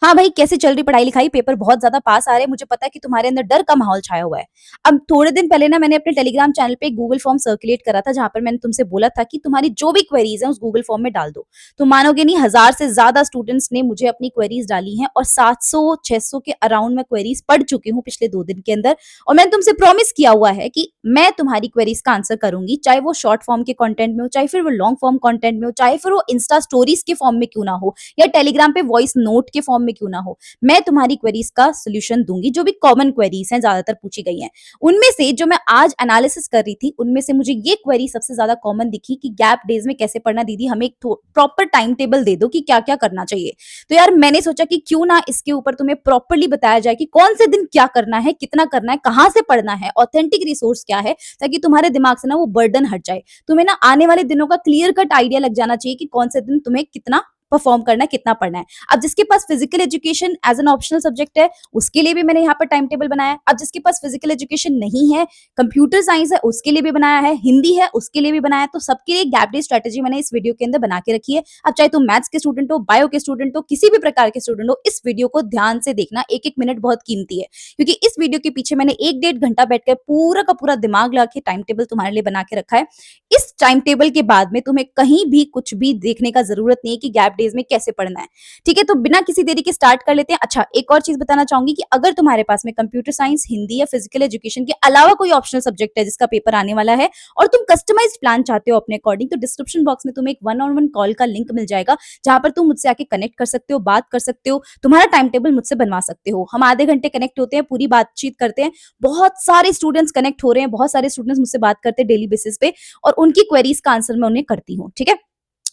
हाँ भाई, कैसे चल रही पढ़ाई लिखाई? पेपर बहुत ज्यादा पास आ रहे हैं, मुझे पता है कि तुम्हारे अंदर डर का माहौल छाया हुआ है। अब थोड़े दिन पहले ना मैंने अपने टेलीग्राम चैनल पे एक गूगल फॉर्म सर्कुलेट करा था, जहां पर मैंने तुमसे बोला था कि तुम्हारी जो भी क्वेरीज है उस गूगल फॉर्म में डाल दो। तुम मानोगे नहीं, 1000 से ज्यादा स्टूडेंट्स ने मुझे अपनी क्वेरीज डाली हैं और 700-600 के अराउंड मैं क्वेरीज पढ़ चुकी हूँ पिछले 2 दिन के अंदर। और मैंने तुमसे प्रॉमिस किया हुआ है कि मैं तुम्हारी क्वेरीज का आंसर करूंगी, चाहे वो शॉर्ट फॉर्म के कंटेंट में हो, चाहे फिर वो लॉन्ग फॉर्म कंटेंट में हो, चाहे फिर वो इंस्टा स्टोरीज के फॉर्म में क्यों ना हो, या टेलीग्राम पे वॉइस नोट के फॉर्म में क्यों ना हो। मैं तुम्हारी क्वेरीज का सोल्यूशन दूंगी, जो भी कॉमन क्वेरीज हैं, ज्यादातर पूछी गई हैं। उनमें से जो मैं आज एनालिसिस कर रही थी, उनमें से मुझे ये क्वेरी सबसे ज्यादा कॉमन दिखी कि गैप डेज में कैसे पढ़ना दीदी, हमें एक प्रॉपर टाइम टेबल दे दो कि क्या क्या करना चाहिए। तो यार मैंने सोचा कि क्यों ना इसके ऊपर तुम्हें प्रॉपरली बताया जाए कि कौन से दिन क्या करना है, कितना करना है, कहाँ से पढ़ना है, ऑथेंटिक रिसोर्स क्या है, ताकि तुम्हारे दिमाग से ना वो बर्डन हट जाए। तुम्हें ना आने वाले दिनों का क्लियर कट आइडिया लग जाना चाहिए कि कौन से दिन तुम्हें कितना परफॉर्म करना है, कितना पढ़ना है। अब जिसके पास physical education as an optional subject है, उसके लिए भी मैंने यहाँ पर टाइम टेबल बनाया है। अब जिसके पास फिजिकल एजुकेशन नहीं है, कंप्यूटर साइंस है, उसके लिए भी बनाया है, हिंदी है उसके लिए भी बनाया है। तो सबके लिए गैप डे स्ट्रेटेजी मैंने इस वीडियो के अंदर बना के रखी है। अब चाहे तुम मैथ्स के स्टूडेंट हो, बायो के स्टूडेंट हो, किसी भी प्रकार के स्टूडेंट हो, इस वीडियो को ध्यान से देखना। एक एक मिनट बहुत कीमती है, क्योंकि इस वीडियो के पीछे मैंने 1-1.5 घंटा बैठकर पूरा का पूरा दिमाग लगा के टाइम टेबल तुम्हारे लिए बना के रखा है। इस टाइम टेबल के बाद में तुम्हें कहीं भी कुछ भी देखने का जरूरत नहीं है कि गैप डेज में कैसे पढ़ना है। ठीक है, तो बिना किसी देरी के स्टार्ट कर लेते हैं। अच्छा, एक और चीज बताना चाहूंगी कि अगर तुम्हारे पास में कंप्यूटर साइंस, हिंदी या फिजिकल एजुकेशन के अलावा कोई ऑप्शनल सब्जेक्ट है जिसका पेपर आने वाला है और तुम कस्टमाइज्ड प्लान चाहते हो अपने अकॉर्डिंग, तो डिस्क्रिप्शन बॉक्स में तुम्हें एक वन ऑन वन कॉल का लिंक मिल जाएगा, जहां पर तुम मुझसे आके कनेक्ट कर सकते हो, बात कर सकते हो, तुम्हारा टाइम टेबल मुझसे बनवा सकते हो। हम आधे घंटे कनेक्ट होते हैं, पूरी बातचीत करते हैं। बहुत सारे स्टूडेंट्स कनेक्ट हो रहे हैं, बहुत सारे स्टूडेंट्स मुझसे बात करते हैं डेली बेसिस पे, और उनकी क्वेरीज का आंसर मैं उन्हें करती हूँ। ठीक है,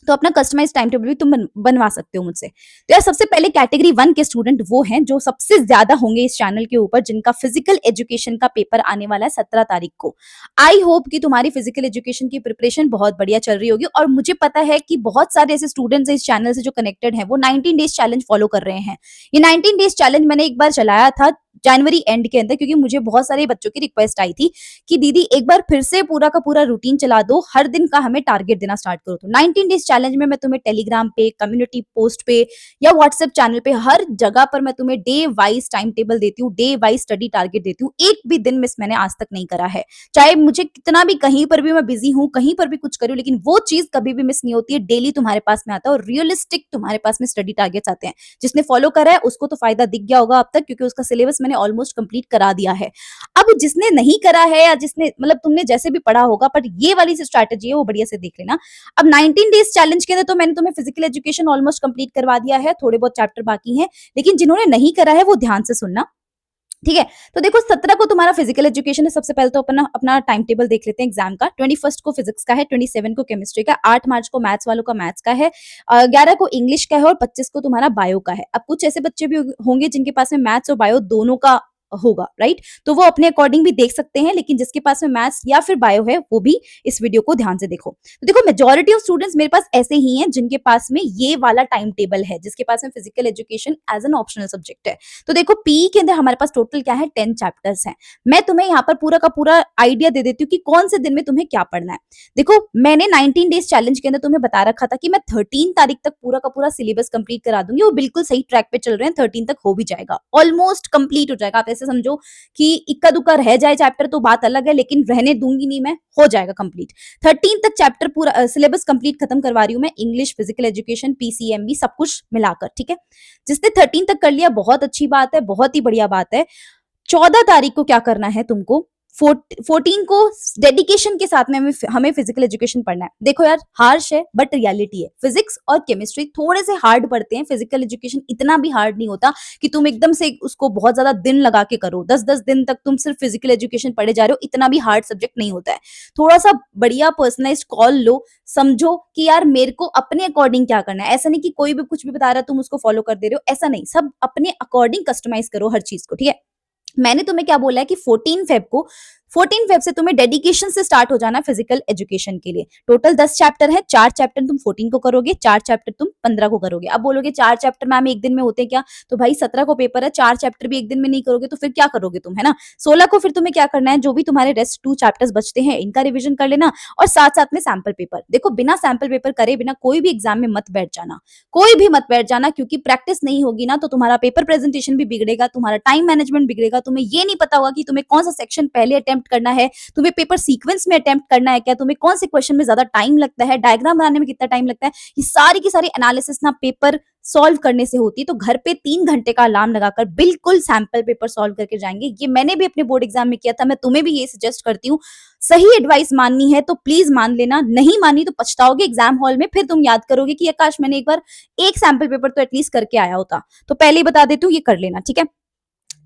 तो अपना कस्टमाइज टाइम टेबल भी तुम बनवा सकते हो मुझसे। तो यार सबसे पहले कैटेगरी 1 के स्टूडेंट वो हैं जो सबसे ज्यादा होंगे इस चैनल के ऊपर, जिनका फिजिकल एजुकेशन का पेपर आने वाला है 17 तारीख को। आई होप कि तुम्हारी फिजिकल एजुकेशन की प्रिपरेशन बहुत बढ़िया चल रही होगी, और मुझे पता है कि बहुत सारे ऐसे स्टूडेंट्स इस चैनल से जो कनेक्टेड हैं, वो 19 डेज चैलेंज फॉलो कर रहे हैं। ये 19 डेज चैलेंज मैंने एक बार चलाया था जनवरी एंड के अंदर, क्योंकि मुझे बहुत सारे बच्चों की रिक्वेस्ट आई थी कि दीदी एक बार फिर से पूरा का पूरा रूटीन चला दो, हर दिन का हमें टारगेट देना स्टार्ट करो। तो 19 डेज चैलेंज में मैं तुम्हें टेलीग्राम पे, कम्युनिटी पोस्ट पे या व्हाट्सएप चैनल पे, हर जगह पर मैं तुम्हें डे वाइज टाइम टेबल देती हूँ, डे वाइज स्टडी टारगेट देती हूँ। एक भी दिन मिस मैंने आज तक नहीं करा है, चाहे मुझे कितना भी कहीं पर भी मैं बिजी हूँ, कहीं पर भी कुछ करूँ, लेकिन वो चीज कभी भी मिस नहीं होती है। डेली तुम्हारे पास में आता है और रियलिस्टिक तुम्हारे पास में स्टडी टारगेट्स आते हैं। जिसने फॉलो करा है उसको तो फायदा दिख गया होगा अब तक, क्योंकि उसका सिलेबस मैंने ऑलमोस्ट कंप्लीट करा दिया है। अब जिसने नहीं करा है, या जिसने मतलब तुमने जैसे भी पढ़ा होगा, पर ये वाली स्ट्रैटेजी है वो बढ़िया से देख लेना। अब 19 डेज चैलेंज के अंदर तो मैंने तुम्हें फिजिकल एजुकेशन ऑलमोस्ट कंप्लीट करवा दिया है, थोड़े बहुत चैप्टर बाकी हैं, लेकिन जिन्होंने नहीं करा है वो ध्यान से सुनना। ठीक है, तो देखो 17 को तुम्हारा फिजिकल एजुकेशन है। सबसे पहले तो अपना अपना टाइम टेबल देख लेते हैं एग्जाम का। 21 को फिजिक्स का है, 27 को केमिस्ट्री का, 8 मार्च को मैथ्स वालों का मैथ्स का है, 11 को इंग्लिश का है, और 25 को तुम्हारा बायो का है। अब कुछ ऐसे बच्चे भी होंगे जिनके पास में मैथ्स और बायो दोनों का होगा, राइट? तो वो अपने अकॉर्डिंग भी देख सकते हैं, लेकिन जिसके पास में मैथ्स या फिर बायो है वो भी इस वीडियो को ध्यान से देखो। तो देखो मेजॉरिटी ऑफ स्टूडेंट्स मेरे पास ऐसे ही हैं जिनके पास में ये वाला टाइम टेबल है, जिसके पास में physical education as an optional subject है। तो देखो पीई के अंदर हमारे पास टोटल क्या है, 10 चैप्टर्स हैं। मैं तुम्हें यहाँ पर पूरा का पूरा आइडिया दे देती हूँ कि कौन से दिन में तुम्हें क्या पढ़ना है। देखो मैंने 19 डेज चैलेंज के अंदर तुम्हें बता रखा था कि मैं 13 तारीख तक पूरा का पूरा सिलेबस कंप्लीट करा दूंगी। वो बिल्कुल सही ट्रैक पे चल रहे हैं, 13 तक हो भी जाएगा, ऑलमोस्ट कंप्लीट हो जाएगा। आप ऐसे समझो कि इक्का दुक्का रह जाए चैप्टर तो बात अलग है, लेकिन रहने दूंगी नहीं मैं, हो जाएगा कंप्लीट। 13 तक चैप्टर पूरा सिलेबस कंप्लीट खत्म करवा रही हूँ मैं, इंग्लिश, फिजिकल एजुकेशन, पीसीएमबी सब कुछ मिलाकर। ठीक है, जिसने 13 तक कर लिया बहुत अच्छी बात है, बहुत ही बढ़िया बात है। 14 तारीख को क्या करना है तुमको, 14 को डेडिकेशन के साथ में हमें फिजिकल एजुकेशन पढ़ना है। देखो यार हार्श है बट रियलिटी है, फिजिक्स और केमिस्ट्री थोड़े से हार्ड पड़ते हैं, फिजिकल एजुकेशन इतना भी हार्ड नहीं होता कि तुम एकदम से उसको बहुत ज्यादा दिन लगा के करो। 10-10 दिन तक तुम सिर्फ फिजिकल एजुकेशन पढ़े जा रहे हो, इतना भी हार्ड सब्जेक्ट नहीं होता है। थोड़ा सा बढ़िया पर्सनलाइज्ड कॉल लो, समझो कि यार मेरे को अपने अकॉर्डिंग क्या करना है। ऐसा नहीं कि कोई भी कुछ भी बता रहा है तुम उसको फॉलो कर दे रहे हो, ऐसा नहीं, सब अपने अकॉर्डिंग कस्टमाइज करो हर चीज को। ठीक है, मैंने तुम्हें क्या बोला है कि 14 फेब को 14 फेब से तुम्हें डेडिकेशन से स्टार्ट हो जाना फिजिकल एजुकेशन के लिए। टोटल 10 चैप्टर है, 4 चैप्टर तुम 14 को करोगे, 4 चैप्टर तुम 15 को करोगे। अब बोलोगे 4 चैप्टर मैम एक दिन में होते क्या? तो भाई 17 को पेपर है, 4 चैप्टर भी एक दिन में नहीं करोगे तो फिर क्या करोगे तुम, है ना? 16 को फिर तुम्हें क्या करना है, जो भी तुम्हारे रेस्ट 2 चैप्टर्स बचते हैं इनका रिवीजन कर लेना, और साथ-साथ में सैंपल पेपर। देखो बिना सैंपल पेपर करे बिना कोई भी एग्जाम में मत बैठ जाना, कोई भी मत बैठ जाना, क्योंकि प्रैक्टिस नहीं होगी ना तो तुम्हारा पेपर प्रेजेंटेशन भी बिगड़ेगा, तुम्हारा टाइम मैनेजमेंट बिगड़ेगा, तुम्हें ये नहीं पता होगा कि तुम्हें कौन सा सेक्शन पहले अटेम्प्ट करना है, तुम्हें पेपर सीक्वेंस में अटेम्प्ट करना है क्या, तुम्हें कौन से क्वेश्चन में ज्यादा टाइम लगता है, डायग्राम बनाने में कितना टाइम लगता है, ये सारी की सारी एनालिसिस ना पेपर सॉल्व करने से होती है। तो घर पे 3 घंटे का अलार्म लगाकर बिल्कुल सैंपल पेपर सॉल्व करके जाएंगे। ये मैंने भी अपने बोर्ड एग्जाम में किया था, मैं तुम्हें भी ये सजेस्ट करती हूँ। सही एडवाइस माननी है तो प्लीज मान लेना, नहीं मानी तो पछताओगे एग्जाम हॉल में, फिर तुम याद करोगे कि काश मैंने एक बार एक सैंपल पेपर तो एटलीस्ट करके आया होता। तो पहले ही बता देती हूँ, ये कर लेना, ठीक है।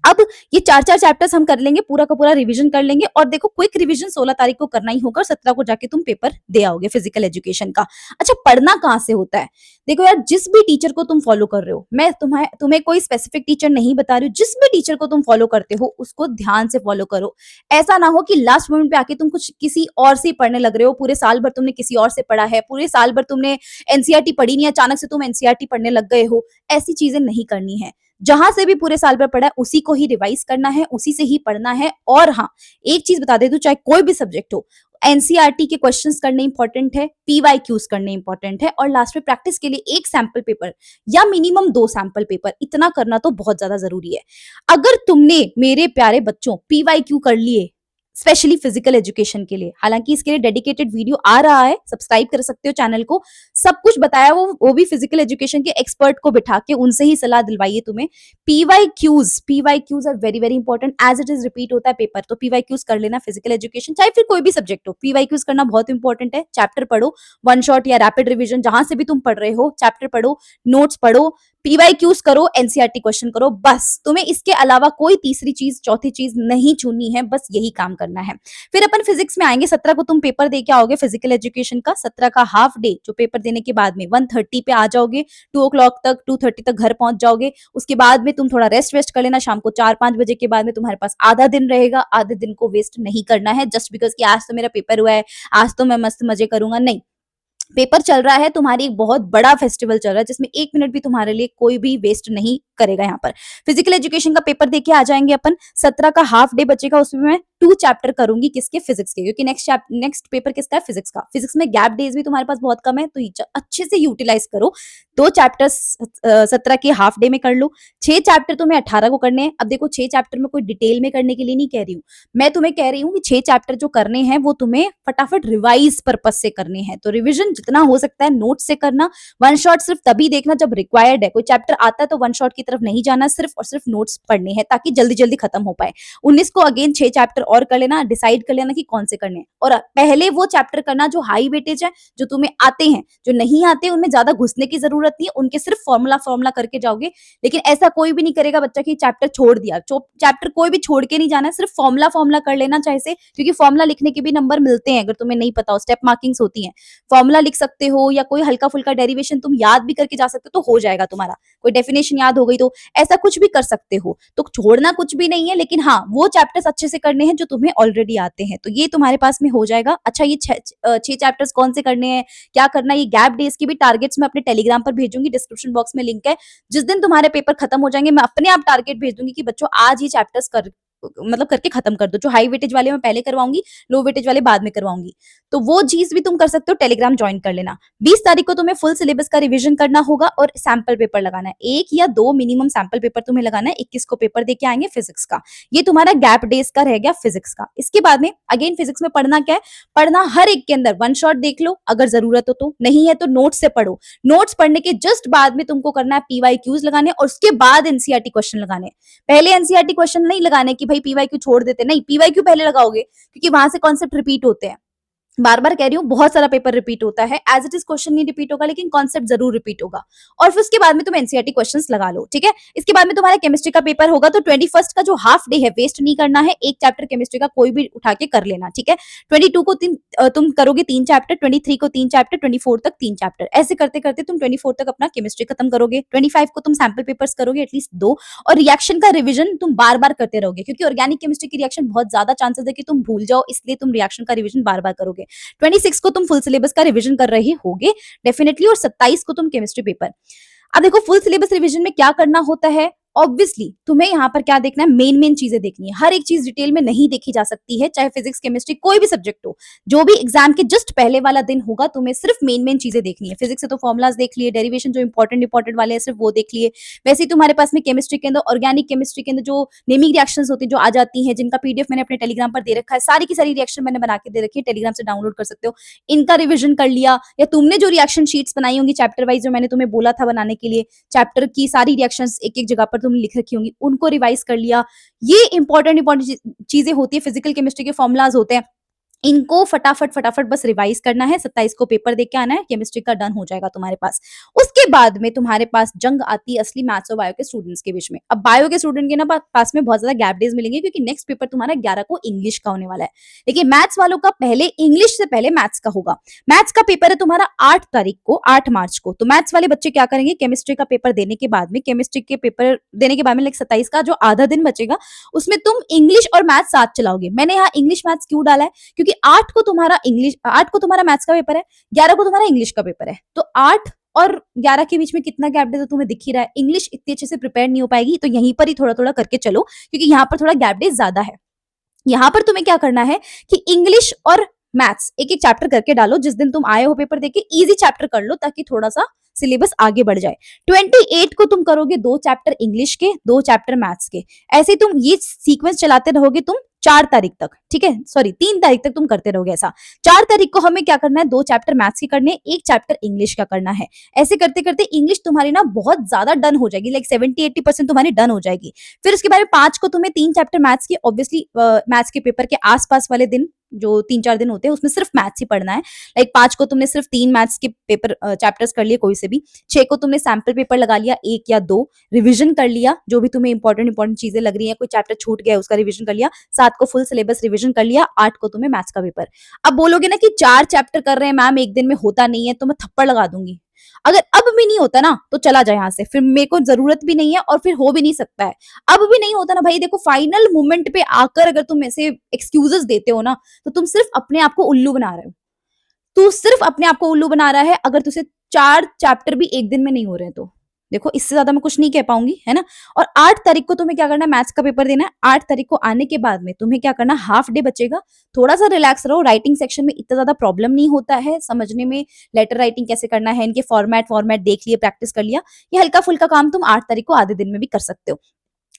अब ये 4-4 चैप्टर्स हम कर लेंगे, पूरा का पूरा रिवीजन कर लेंगे, और देखो क्विक रिवीजन 16 तारीख को करना ही होगा और 17 को जाके तुम पेपर दे आओगे फिजिकल एजुकेशन का। अच्छा, पढ़ना कहाँ से होता है? देखो यार, जिस भी टीचर को तुम फॉलो कर रहे हो, मैं तुम्हें कोई स्पेसिफिक टीचर नहीं बता रही हूँ, जिस भी टीचर को तुम फॉलो करते हो उसको ध्यान से फॉलो करो। ऐसा ना हो कि लास्ट मोमेंट पे आके तुम कुछ किसी और से पढ़ने लग रहे हो, पूरे साल भर तुमने किसी और से पढ़ा है, पूरे साल भर तुमने एनसीईआरटी पढ़ी नहीं, अचानक से तुम एनसीईआरटी पढ़ने लग गए हो। ऐसी चीजें नहीं करनी है। जहां से भी पूरे साल भर पढ़ा है उसी को ही रिवाइज करना है, उसी से ही पढ़ना है। और हाँ, एक चीज बता दे दूं, चाहे कोई भी सब्जेक्ट हो, एनसीईआरटी के क्वेश्चंस करने इंपॉर्टेंट है, पीवाईक्यूज करने इंपॉर्टेंट है, और लास्ट में प्रैक्टिस के लिए एक सैंपल पेपर या मिनिमम 2 सैंपल पेपर, इतना करना तो बहुत ज्यादा जरूरी है। अगर तुमने मेरे प्यारे बच्चों पीवाईक्यू कर लिए स्पेशली फिजिकल एजुकेशन के लिए, हालांकि इसके लिए डेडिकेटेड वीडियो आ रहा है, सब्सक्राइब कर सकते हो चैनल को, सब कुछ बताया वो भी फिजिकल एजुकेशन के एक्सपर्ट को बिठा के, उनसे ही सलाह दिलवाइए तुम्हें। PYQs are very very important, as it is repeat होता है पेपर, तो पीवाईक्यूज कर लेना फिजिकल एजुकेशन, चाहे फिर कोई भी सब्जेक्ट हो, पीवाईक्यूज करना बहुत इंपॉर्टेंट है। चैप्टर पढ़ो, वन शॉट या रैपिड रिविजन, जहां से भी तुम पढ़ रहे हो, चैप्टर पढ़ो, नोट्स पढ़ो, पीवाईक्यूज करो, एनसीईआरटी क्वेश्चन करो, बस तुम्हें इसके अलावा कोई तीसरी चीज चौथी चीज नहीं चुननी है, बस यही काम करना है। फिर अपन फिजिक्स में आएंगे। 17 को तुम पेपर दे के आओगे फिजिकल एजुकेशन का, 17 का हाफ डे जो पेपर देने के बाद में 1:30 पे आ जाओगे, 2 o'clock तक 2:30 तक घर पहुंच जाओगे। उसके बाद में तुम थोड़ा रेस्ट वेस्ट कर लेना, शाम को 4-5 बजे के बाद में तुम्हारे पास आधा दिन रहेगा, आधे दिन को वेस्ट नहीं करना है जस्ट बिकॉज कि आज तो मेरा पेपर हुआ है, आज तो मैं मस्त मजे करूंगा, नहीं। पेपर चल रहा है, तुम्हारी एक बहुत बड़ा फेस्टिवल चल रहा है, जिसमें 1 मिनट भी तुम्हारे लिए कोई भी वेस्ट नहीं करेगा। यहाँ पर फिजिकल एजुकेशन का पेपर देके आ जाएंगे अपन, 17 का हाफ डे बचेगा, उसमें मैं 2 चैप्टर करूंगी, किसके? फिजिक्स के, क्योंकि नेक्स्ट पेपर किसका है? फिजिक्स का। फिजिक्स में गैप डेज भी तुम्हारे पास बहुत कम है, तो अच्छे से यूटिलाइज करो। 2 चैप्टर्स 17 के हाफ डे में कर लो, 6 चैप्टर तुम्हें 18 को करने हैं। अब देखो 6 चैप्टर में कोई डिटेल में करने के लिए नहीं कह रही हूँ, मैं तुम्हें कह रही हूँ कि 6 चैप्टर जो करने हैं वो तुम्हें फटाफट रिवाइज पर्पज से करने हैं। तो रिविजन जितना हो सकता है नोट से करना, वन शॉट सिर्फ तभी देखना जब रिक्वायर्ड है, कोई चैप्टर आता है तो वन शॉट की तरफ नहीं जाना, सिर्फ और सिर्फ नोट्स पढ़ने हैं ताकि जल्दी जल्दी खत्म हो पाए। 19 को अगेन 6 चैप्टर और कर लेना, डिसाइड कर लेना कि कौन से करने हैं, और पहले वो चैप्टर करना जो हाई वेटेज है, जो तुम्हें आते हैं। जो नहीं आते उनमें ज्यादा घुसने की जरूरत नहीं है, उनके सिर्फ फॉर्मूला करके जाओगे। लेकिन ऐसा कोई भी नहीं करेगा बच्चा कि चैप्टर छोड़ दिया, चैप्टर कोई भी छोड़ के नहीं जाना है, सिर्फ फॉर्मूला कर लेना चाहे से, क्योंकि फॉर्मूला लिखने के भी नंबर मिलते हैं, अगर तुम्हें नहीं पता हो, स्टेप मार्किंग्स होती हैं। फॉर्मूला लिख सकते हो या कोई हल्का फुल्का डेरिवेशन तुम याद भी करके जा सकते हो तो हो जाएगा तुम्हारा, कोई डेफिनेशन याद हो गई तो ऐसा कुछ भी कर सकते हो। तो छोड़ना कुछ भी नहीं है, लेकिन हाँ वो चैप्टर्स अच्छे से करने हैं जो तुम्हें ऑलरेडी आते हैं, तो ये तुम्हारे पास में हो जाएगा। अच्छा, ये 6 चैप्टर्स कौन से करने हैं, क्या करना है, ये गैप डेज की भी टारगेट्स मैं अपने टेलीग्राम पर भेजूंगी, डिस्क्रिप्शन बॉक्स में लिंक है। जिस दिन तुम्हारे पेपर खत्म हो जाएंगे मैं अपने आप टारगेट भेज दूंगी कि बच्चों आज ये चैप्टर्स करके खत्म कर दो। जो हाई वेटेज वाले मैं पहले करवाऊंगी, लो वेटेज वाले बाद में करवाऊंगी। तो वो चीज भी तुम कर सकते हो, टेलीग्राम ज्वाइन कर लेना। 20 तारीख को तुम्हें फुल सिलेबस का रिवीजन करना होगा और सैंपल पेपर लगाना है, 1 या 2 मिनिमम सैंपल पेपर तुम्हें लगाना है। 21 को पेपर देके आएंगे फिजिक्स का, ये तुम्हारा गैप डेज का रह गया फिजिक्स का। इसके बाद में अगेन फिजिक्स में पढ़ना क्या है, पढ़ना हर एक के अंदर वन शॉट देख लो अगर जरूरत हो तो, नहीं है तो नोट से पढ़ो। नोट्स पढ़ने के जस्ट बाद में तुमको करना है पीवाईक्यूज लगाने, और उसके बाद एनसीईआरटी क्वेश्चन लगाने। पहले एनसीईआरटी क्वेश्चन नहीं लगाने कि भाई पीवाईक्यू छोड़ देते, नहीं, पीवाईक्यू पहले लगाओगे क्योंकि वहां से कॉन्सेप्ट रिपीट होते हैं। बार-बार कह रही हूँ, बहुत सारा पेपर रिपीट होता है। एज़ इट इज़ क्वेश्चन नहीं रिपीट होगा, लेकिन कॉन्सेप्ट ज़रूर रिपीट होगा। और फिर उसके बाद में तुम एनसीईआरटी क्वेश्चन्स लगा लो, ठीक है? इसके बाद में तुम्हारा केमिस्ट्री का पेपर होगा, तो 21st का जो हाफ डे है, वेस्ट नहीं करना है। एक चैप्टर केमिस्ट्री का कोई भी उठा के कर लेना, ठीक है? 22 को तुम करोगे 3 चैप्टर, 23 को 3 चैप्टर, 24 तक 3 चैप्टर। ऐसे करते-करते तुम 24 तक अपना केमिस्ट्री खत्म करोगे। 25 को तुम सैंपल पेपर्स करोगे एटलीस्ट 2, और रिएक्शन का रिवीजन तुम बार-बार करते रहोगे, क्योंकि ऑर्गेनिक केमिस्ट्री की रिएक्शन बहुत ज़्यादा चांसेस है कि तुम भूल जाओ, इसलिए तुम रिएक्शन का रिवीजन बार-बार करोगे। 26 को तुम फुल सिलेबस का रिवीजन कर रहे होगे डेफिनेटली, और 27 को तुम केमिस्ट्री पेपर। अब देखो, फुल सिलेबस रिवीजन में क्या करना होता है, ऑब्वियसली तुम्हें यहाँ पर क्या देखना है, मेन चीजें देखनी है। हर एक चीज डिटेल में नहीं देखी जा सकती है, चाहे फिजिक्स केमिस्ट्री कोई भी सब्जेक्ट हो। जो भी एग्जाम के जस्ट पहले वाला दिन होगा, तुम्हें सिर्फ मेन चीजें देखनी है। फिजिक्स से तो फॉर्मुलाज देख लिए, डेरिवेशन जो इंपॉर्टेंट वाले हैं सिर्फ वो देख लिए। वैसे ही तुम्हारे पास में केमिस्ट्री के अंदर, ऑर्गेनिक केमिस्ट्री के अंदर जो नेमिंग रिएक्शंस होती है, जो आ जाती है, जिनका पीडीएफ मैंने अपने टेलीग्राम पर दे रखा है, सारी की सारी रिएक्शन मैंने बना के दे रखी है, टेलीग्राम से डाउनलोड कर सकते हो। इनका रिविजन कर लिया, या तुमने जो रिएक्शन शीट्स बनाई होंगी चैप्टर वाइज, जो मैंने तुम्हें बोला था बनाने के लिए, चैप्टर की सारी रिएक्शंस एक-एक जगह पर तुमने लिख रखी होंगी, उनको रिवाइज कर लिया। ये इंपॉर्टेंट चीजें होती है, फिजिकल केमिस्ट्री के फॉर्मुलाज होते हैं, इनको फटाफट बस रिवाइज करना है। 27 को पेपर देके आना है, केमिस्ट्री का डन हो जाएगा तुम्हारे पास। उसके बाद में तुम्हारे पास जंग आती है असली मैथ्स और बायो के स्टूडेंट्स के बीच में। अब बायो के स्टूडेंट के ना पास में बहुत ज्यादा गैप डेज मिलेंगे, क्योंकि नेक्स्ट पेपर तुम्हारा 11 को इंग्लिश का होने वाला है। लेकिन मैथ्स वालों का पहले इंग्लिश से पहले मैथ्स का होगा। मैथ्स का पेपर है तुम्हारा 8 तारीख को, 8 मार्च को। तो मैथ्स वाले बच्चे क्या करेंगे, केमिस्ट्री का पेपर देने के बाद में, केमिस्ट्री के पेपर देने के बाद में 27 का जो आधा दिन बचेगा, उसमें तुम इंग्लिश और मैथ्स साथ चलाओगे। मैंने यहाँ इंग्लिश मैथ्स क्यों डाला है, क्योंकि 8 को तुम्हारा मैथ्स का पेपर है, 11 को तुम्हारा इंग्लिश का पेपर है। तो 8 और 11 के बीच में कितना गैप डे तो तुम्हें दिख ही रहा है। इंग्लिश इतनी अच्छे से प्रिपेयर नहीं हो पाएगी, तो यहीं पर ही थोड़ा-थोड़ा करके चलो, क्योंकि यहाँ पर थोड़ा गैप डे ज्यादा है। यहाँ पर तुम्हें क्या करना है कि इंग्लिश और मैथ्स एक-एक चैप्टर करके डालो। जिस दिन तुम आए हो पेपर देके, इजी चैप्टर कर लो, ताकि थोड़ा सा सिलेबस आगे बढ़ जाए। 28 को तुम करोगे 2 चैप्टर इंग्लिश के, 2 चैप्टर मैथ्स के। ऐसे तुम ये सीक्वेंस चलाते रहोगे तुम 4 तारीख तक, ठीक है? सॉरी, 3 तारीख तक तुम करते रहोगे ऐसा। 4 तारीख को हमें क्या करना है, 2 चैप्टर मैथ्स के करने, 1 चैप्टर इंग्लिश का करना है। ऐसे करते-करते इंग्लिश तुम्हारी ना बहुत ज्यादा डन हो जाएगी, लाइक 70-80% तुम्हारी डन हो जाएगी। फिर उसके बाद में 5 को तुम्हें 3 चैप्टर मैथ्स की, ऑब्वियसली मैथ्स के पेपर के आसपास वाले दिन, जो 3-4 दिन होते हैं, उसमें सिर्फ मैथ्स ही पढ़ना है। लाइक 5 को तुमने सिर्फ 3 मैथ्स के पेपर चैप्टर्स कर लिए कोई से भी। 6 को तुमने सैंपल पेपर लगा लिया, 1 या 2 रिवीजन कर लिया, जो भी तुम्हें इंपॉर्टेंट चीजें लग रही है, कोई चैप्टर छूट गया उसका रिवीजन कर लिया। 7 को फुल सिलेबस रिवीजन कर लिया, 8 को तुम्हें मैथ्स का पेपर। अब बोलोगे ना कि 4 चैप्टर कर रहे हैं मैम, एक दिन में होता नहीं है, तो मैं थप्पड़ लगा दूंगी। अगर अब भी नहीं होता ना, तो चला जाए यहाँ से, फिर मेरे को जरूरत भी नहीं है, और फिर हो भी नहीं सकता है। अब भी नहीं होता ना भाई, देखो फाइनल मोमेंट पे आकर अगर तुम ऐसे एक्सक्यूजेस देते हो ना, तो तुम सिर्फ अपने आप को उल्लू बना रहे हो। तू सिर्फ अपने आप को उल्लू बना रहा है, अगर तुझे 4 चैप्टर भी एक दिन में नहीं हो रहे हैं तो। देखो, इससे ज्यादा मैं कुछ नहीं कह पाऊंगी, है ना? और 8 तारीख को तुम्हें क्या करना है, मैथ्स का पेपर देना है। 8 तारीख को आने के बाद में तुम्हें क्या करना है, हाफ डे बचेगा। थोड़ा सा रिलैक्स रहो, राइटिंग सेक्शन में इतना ज्यादा प्रॉब्लम नहीं होता है समझने में। लेटर राइटिंग कैसे करना है, इनके फॉर्मेट देख लिए, प्रैक्टिस कर लिया। ये हल्का फुल्का काम तुम 8 तारीख को आधे दिन में भी कर सकते हो।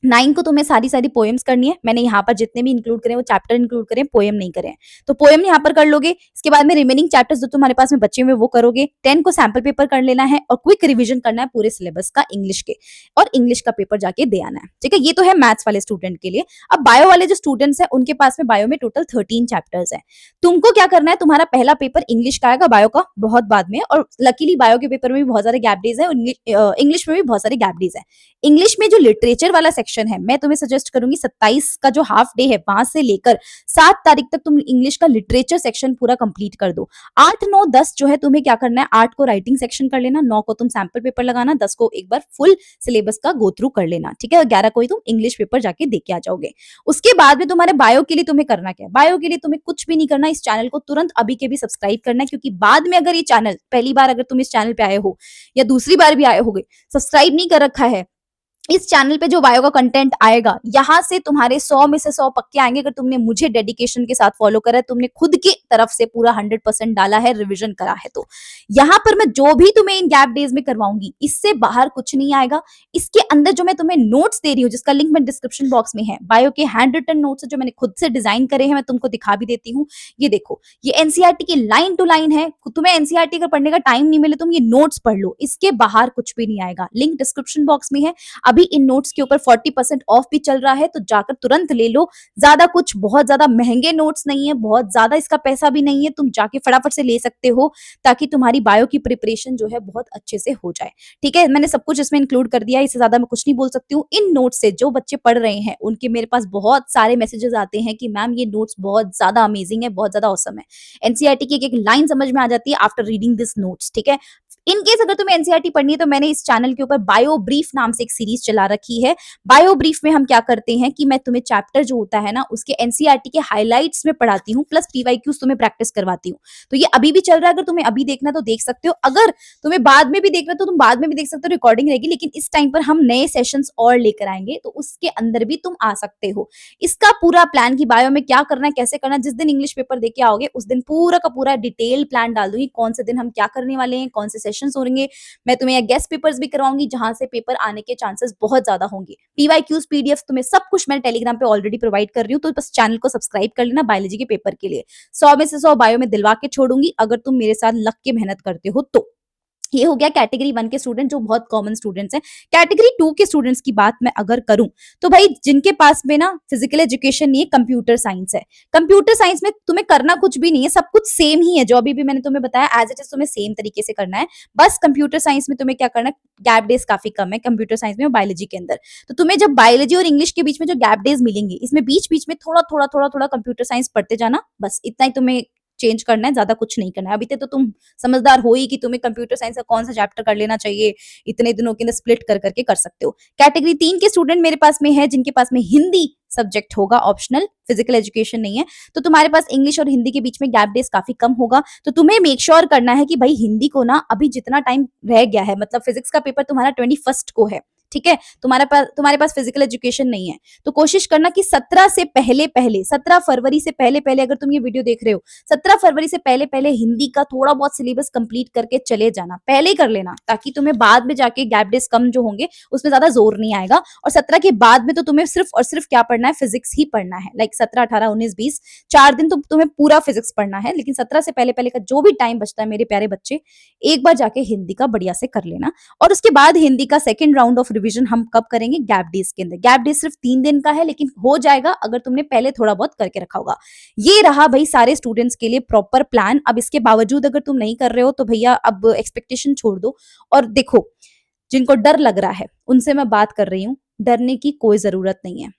9 को तुम्हें सारी पोएम्स करनी है। मैंने यहाँ पर जितने भी इंक्लूड करे, वो चैप्टर इंक्लूड करें, पोएम नहीं करें। तो पोएम यहाँ पर कर लोगे। इसके बाद में रिमेनिंग चैप्टर्स जो तुम्हारे पास में बचे हुए वो करोगे। 10 को सैंपल पेपर कर लेना है, और क्विक रिवीजन करना है पूरे सिलेबस का इंग्लिश के, और इंग्लिश का पेपर जाके दे आना है, ठीक है? ये तो है मैथ्स वाले स्टूडेंट के लिए। अब बायो वाले जो स्टूडेंट्स हैं, उनके पास में बायो में टोटल 13 चैप्टर्स है। तुमको क्या करना है, तुम्हारा पहला पेपर इंग्लिश का आएगा, बायो का बहुत बाद में। और लकीली बायो के पेपर में भी बहुत सारे गैप डेज है, इंग्लिश में भी बहुत सारे गैप डेज है। इंग्लिश में जो लिटरेचर वाला सेक्शन है, मैं तुम्हें सजेस्ट करूंगी 27 का जो हाफ डे है, वहां से लेकर 7 तारीख तक तुम इंग्लिश का लिटरेचर सेक्शन पूरा कंप्लीट कर दो। 8, 9, 10 जो है तुम्हें क्या करना है, 8 को राइटिंग सेक्शन कर लेना, 9 को तुम सैंपल पेपर लगाना, 10 को एक बार फुल सिलेबस का गो थ्रू कर लेना, ठीक है? और 11 को ही तुम इंग्लिश पेपर जाके दे के आ जाओगे। उसके बाद में तुम्हारे बायो के लिए तुम्हें करना क्या है, बायो के लिए तुम्हें कुछ भी नहीं करना। इस चैनल को तुरंत अभी के भी सब्सक्राइब करना है, क्योंकि बाद में अगर ये चैनल, पहली बार अगर तुम इस चैनल पे आए हो, या दूसरी बार भी आए होगे, सब्सक्राइब नहीं कर रखा है, इस चैनल पे जो बायो का कंटेंट आएगा, यहाँ से तुम्हारे 100 में से 100 पक्के आएंगे, अगर तुमने मुझे डेडिकेशन के साथ फॉलो करा है, तुमने खुद की तरफ से पूरा 100% डाला है, रिवीजन करा है। तो यहाँ पर मैं जो भी तुम्हें इन गैप डेज में करवाऊंगी, इससे बाहर कुछ नहीं आएगा। इसके अंदर जो मैं तुम्हें नोट्स दे रही हूँ, जिसका लिंक मैं डिस्क्रिप्शन बॉक्स में है, बायो के हैंड रिटन नोट्स जो मैंने खुद से डिजाइन करे हैं, मैं तुमको दिखा भी देती हूँ। ये देखो, ये एनसीईआरटी की लाइन टू लाइन है। तुम्हें एनसीईआरटी का पढ़ने का टाइम नहीं मिले, तुम ये नोट्स पढ़ लो, इसके बाहर कुछ भी नहीं आएगा। लिंक डिस्क्रिप्शन बॉक्स में है। अभी इन नोट्स के ऊपर 40% ऑफ भी चल रहा है, तो जाकर तुरंत ले लो। ज्यादा कुछ बहुत ज्यादा महंगे नोट्स नहीं है, बहुत ज्यादा इसका पैसा भी नहीं है, तुम जाके फटाफट से ले सकते हो ताकि तुम्हारी बायो की प्रिपरेशन जो है बहुत अच्छे से हो जाए। ठीक है, मैंने सब कुछ इसमें इंक्लूड कर दिया, इससे ज्यादा मैं कुछ नहीं बोल सकती हूँ। इन नोट्स से जो बच्चे पढ़ रहे हैं उनके मेरे पास बहुत सारे मैसेजेस आते हैं कि मैम ये नोट्स बहुत ज्यादा अमेजिंग है, बहुत ज्यादा औसम है। एनसीईआरटी की एक एक लाइन समझ में आ जाती है आफ्टर रीडिंग दिस नोट्स। ठीक है, इन केस अगर तुम्हें एनसीईआरटी पढ़नी है तो मैंने इस चैनल के ऊपर बायो ब्रीफ नाम से एक सीरीज चला रखी है। बायो ब्रीफ में हम क्या करते हैं कि मैं तुम्हें चैप्टर जो होता है ना उसके एनसीईआरटी के हाइलाइट्स में पढ़ाती हूँ, प्लस पीवाईक्यूज तुम्हें प्रैक्टिस करवाती हूँ। तो ये अभी भी चल रहा है, अगर तुम्हें अभी देखना तो देख सकते हो, अगर तुम्हें बाद में भी देखना तो तुम बाद में भी देख सकते हो, रिकॉर्डिंग रहेगी। लेकिन इस टाइम पर हम नए सेशंस और लेकर आएंगे तो उसके अंदर भी तुम आ सकते हो। इसका पूरा प्लान की बायो में क्या करना है, कैसे करना है, जिस दिन इंग्लिश पेपर देके आओगे उस दिन पूरा का पूरा डिटेल प्लान डाल दूंगी, कौन से दिन हम क्या करने वाले हैं, कौन से सेशंस होंगे। मैं तुम्हें गेस्ट पेपर्स भी करवाऊंगी जहां से पेपर आने के चांसेस बहुत ज्यादा होंगे। पीवाईक्यूज पीडीएफ तुम्हें सब कुछ मैं टेलीग्राम पे ऑलरेडी प्रोवाइड कर रही हूँ, तो बस चैनल को सब्सक्राइब कर लेना बायोलॉजी के पेपर के लिए। 100 में से 100 बायो में दिलवा के छोड़ूंगी अगर तुम मेरे साथ लग के मेहनत करते हो तो। ये हो गया कैटेगरी 1 के स्टूडेंट जो बहुत कॉमन स्टूडेंट्स हैं। कैटेगरी 2 के स्टूडेंट्स की बात मैं अगर करूं तो भाई जिनके पास में ना फिजिकल एजुकेशन नहीं है, कंप्यूटर साइंस है। कंप्यूटर साइंस में तुम्हें करना कुछ भी नहीं है, सब कुछ सेम ही है जो अभी भी मैंने तुम्हें बताया, एज इट इज तुम्हें सेम तरीके से करना है। बस कंप्यूटर साइंस में तुम्हें क्या करना है, गैप डेज काफी कम है कंप्यूटर साइंस में और बायोलॉजी के अंदर। तो तुम्हें जब बायोलॉजी और इंग्लिश के बीच में जो गैप डेज मिलेंगे, इसमें बीच बीच में थोड़ा थोड़ा थोड़ा थोड़ा कंप्यूटर साइंस पढ़ते जाना, बस इतना ही तुम्हें चेंज करना है, ज्यादा कुछ नहीं करना है। अभी तक तो तुम समझदार हो ही कि तुम्हें कंप्यूटर साइंस का कौन सा चैप्टर कर लेना चाहिए, इतने दिनों के अंदर स्प्लिट कर करके कर सकते हो। कैटेगरी 3 के स्टूडेंट मेरे पास में है जिनके पास में हिंदी सब्जेक्ट होगा ऑप्शनल, फिजिकल एजुकेशन नहीं है, तो तुम्हारे पास इंग्लिश और हिंदी के बीच में गैप डेज काफी कम होगा। तो तुम्हें मेक श्योर करना है कि भाई हिंदी को ना अभी जितना टाइम रह गया है, मतलब फिजिक्स का पेपर तुम्हारा 21 को है, ठीक है, तुम्हारे पास फिजिकल एजुकेशन नहीं है, तो कोशिश करना कि 17 से पहले पहले 17 फरवरी से पहले पहले, अगर तुम ये वीडियो देख रहे हो 17 फरवरी से पहले पहले हिंदी का थोड़ा बहुत सिलेबस कंप्लीट करके चले जाना, पहले ही कर लेना, ताकि तुम्हें बाद में जाके गैप डेज कम जो होंगे उसमें ज्यादा जोर नहीं आएगा। और 17 के बाद में तो तुम्हें सिर्फ और सिर्फ क्या पढ़ना है, फिजिक्स ही पढ़ना है। लाइक 17, 18, 19, 20 4 दिन तो तुम्हें पूरा फिजिक्स पढ़ना है, लेकिन 17 से पहले पहले का जो भी टाइम बचता है मेरे प्यारे बच्चे, एक बार जाके हिंदी का बढ़िया से कर लेना। और उसके बाद हिंदी का सेकंड राउंड ऑफ रिवीजन हम कब करेंगे, गैप डेज के अंदर। गैप डेज सिर्फ 3 दिन का है, लेकिन हो जाएगा अगर तुमने पहले थोड़ा बहुत करके रखा होगा। ये रहा भाई सारे स्टूडेंट्स के लिए प्रॉपर प्लान। अब इसके बावजूद अगर तुम नहीं कर रहे हो तो भैया अब एक्सपेक्टेशन छोड़ दो और देखो, जिनको डर लग रहा है उनसे मैं बात कर रही हूँ, डरने की कोई जरूरत नहीं है,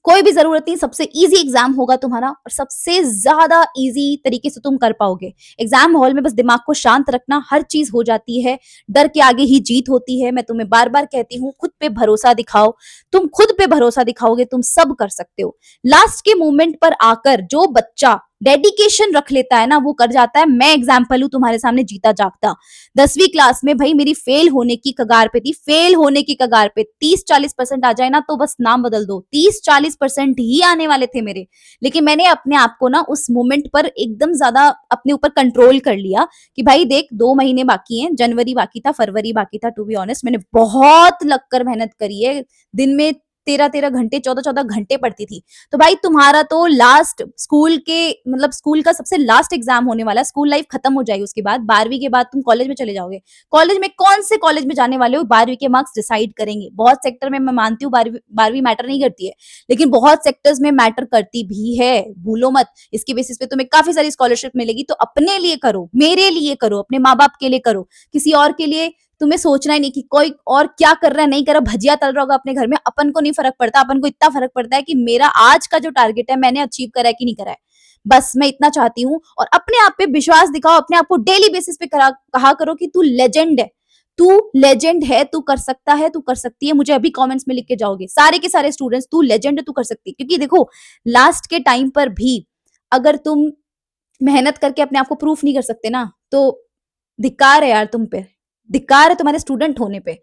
कोई भी जरूरत नहीं। सबसे इजी एग्जाम होगा तुम्हारा और सबसे ज्यादा इजी तरीके से तुम कर पाओगे। एग्जाम हॉल में बस दिमाग को शांत रखना, हर चीज हो जाती है, डर के आगे ही जीत होती है। मैं तुम्हें बार बार कहती हूँ, खुद पे भरोसा दिखाओ, तुम खुद पे भरोसा दिखाओगे तुम सब कर सकते हो। लास्ट के मोमेंट पर आकर जो बच्चा डेडिकेशन रख लेता है ना, वो कर जाता है। मैं एग्जाम्पल हूं तुम्हारे सामने जीता जागता। 10वीं क्लास में भाई मेरी फेल होने की कगार पे थी, फेल होने की कगार पे। 30-40% आ जाए ना तो बस नाम बदल दो, 30-40% ही आने वाले थे मेरे। लेकिन मैंने अपने आप को ना उस मोमेंट पर एकदम ज्यादा अपने ऊपर कंट्रोल कर लिया कि भाई देख 2 महीने बाकी हैं, जनवरी बाकी था, फरवरी बाकी था। टू बी ऑनेस्ट मैंने बहुत लगकर मेहनत करी है, दिन में 13-13 घंटे, 14-14 घंटे पढ़ती थी। तो भाई तुम्हारा तो लास्ट स्कूल के मतलब स्कूल का सबसे लास्ट एग्जाम होने वाला है, स्कूल लाइफ खत्म हो जाएगी उसके बाद। 12वीं के बाद तुम कॉलेज में चले जाओगे। कॉलेज में कौन से कॉलेज में जाने वाले हो, 12वीं के मार्क्स डिसाइड करेंगे। बहुत सेक्टर में मैं मानती हूँ 12वीं मैटर नहीं करती है, लेकिन बहुत सेक्टर्स में मैटर करती भी है, भूलो मत। इसके बेसिस पे तुम्हें काफी सारी स्कॉलरशिप मिलेगी। तो अपने लिए करो, मेरे लिए करो, अपने माँ बाप के लिए करो, किसी और के लिए तुम्हें सोचना ही नहीं कि कोई और क्या कर रहा है, नहीं कर रहा, भजिया तल रहा होगा अपने घर में, अपन को नहीं फर्क पड़ता। अपन को इतना फर्क पड़ता है कि मेरा आज का जो टारगेट है मैंने अचीव करा है कि नहीं करा है, बस मैं इतना चाहती हूँ। और अपने आप पे विश्वास दिखाओ, अपने आप को डेली बेसिस पे कहा करो कि तू लेजेंड है, तू लेजेंड है, तू कर सकता है, तू कर सकती है। मुझे अभी कमेंट्स में लिख के जाओगे सारे के सारे स्टूडेंट्स, तू लेजेंड है, तू कर सकती है। क्योंकि देखो लास्ट के टाइम पर भी अगर तुम मेहनत करके अपने आप को प्रूफ नहीं कर सकते ना, तो धिक्कार है यार तुम पे, धिक्कार है तुम्हारे स्टूडेंट होने पे।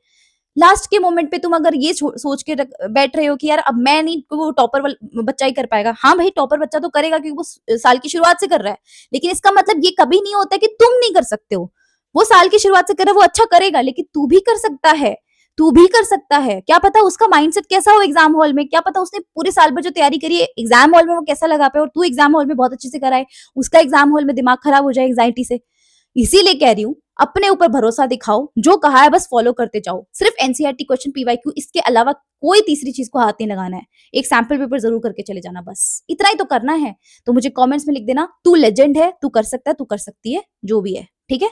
लास्ट के मोमेंट पे तुम अगर ये सोच के बैठ रहे हो कि यार अब मैं नहीं, वो टॉपर बच्चा ही कर पाएगा। हाँ भाई टॉपर बच्चा तो करेगा क्योंकि वो साल की शुरुआत से कर रहा है, लेकिन इसका मतलब ये कभी नहीं होता कि तुम नहीं कर सकते हो। वो साल की शुरुआत से कर रहा है, वो अच्छा करेगा, लेकिन तू भी कर सकता है, तू भी कर सकता है। क्या पता उसका माइंडसेट कैसा हो एग्जाम हॉल में, क्या पता उसने पूरे साल भर जो तैयारी करी है एग्जाम हॉल में वो कैसा लगा पाए, और तू एग्जाम हॉल में बहुत अच्छे से कराए, उसका एग्जाम हॉल में दिमाग खराब हो जाए एंग्जाइटी से। इसीलिए कह रही हूँ अपने ऊपर भरोसा दिखाओ, जो कहा है बस फॉलो करते जाओ। सिर्फ एनसीईआरटी क्वेश्चन, पीवाईक्यू, इसके अलावा कोई तीसरी चीज को हाथ नहीं लगाना है। एक सैंपल पेपर जरूर करके चले जाना, बस इतना ही तो करना है। तो मुझे कमेंट्स में लिख देना, तू लेजेंड है, तू कर सकता है, तू कर सकती है, जो भी है, ठीक है।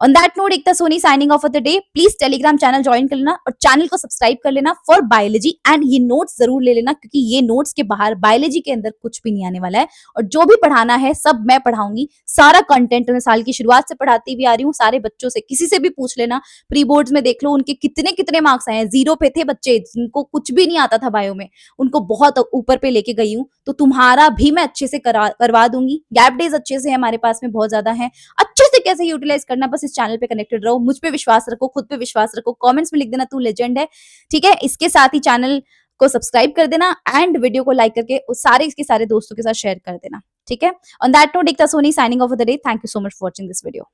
On that note, Ekta Soni signing off for the day. Please Telegram channel join कर लेना और चैनल को सब्सक्राइब कर लेना फॉर बायोलॉजी, एंड ये नोट्स जरूर ले लेना, क्योंकि ये नोट्स के बाहर बायोलॉजी के अंदर कुछ भी नहीं आने वाला है। और जो भी पढ़ाना है सब मैं पढ़ाऊंगी। सारा कंटेंट मैं साल की शुरुआत से पढ़ाती भी आ रही हूँ। सारे बच्चों से, किसी से भी पूछ लेना, प्री बोर्ड्स में देख लो उनके कितने कितने मार्क्स आए हैं। 0 पे थे बच्चे जिनको कुछ भी नहीं आता था बायो में, उनको बहुत ऊपर पे लेके गई हूँ। तो तुम्हारा भी मैं अच्छे से करवा दूंगी। गैप डेज अच्छे से हमारे पास में बहुत ज्यादा है। अच्छे से कैसे यूटिलाइज करना, बस इस चैनल पे कनेक्टेड रहो। मुझ पे विश्वास रखो, खुद पे विश्वास रखो। कमेंट्स में लिख देना, तू लेजेंड है, ठीक है। इसके साथ ही चैनल को सब्सक्राइब कर देना एंड वीडियो को लाइक करके सारे इसके सारे दोस्तों के साथ शेयर कर देना, ठीक है। On that note, Ekta Soni signing off the day. Thank you so much for watching this video.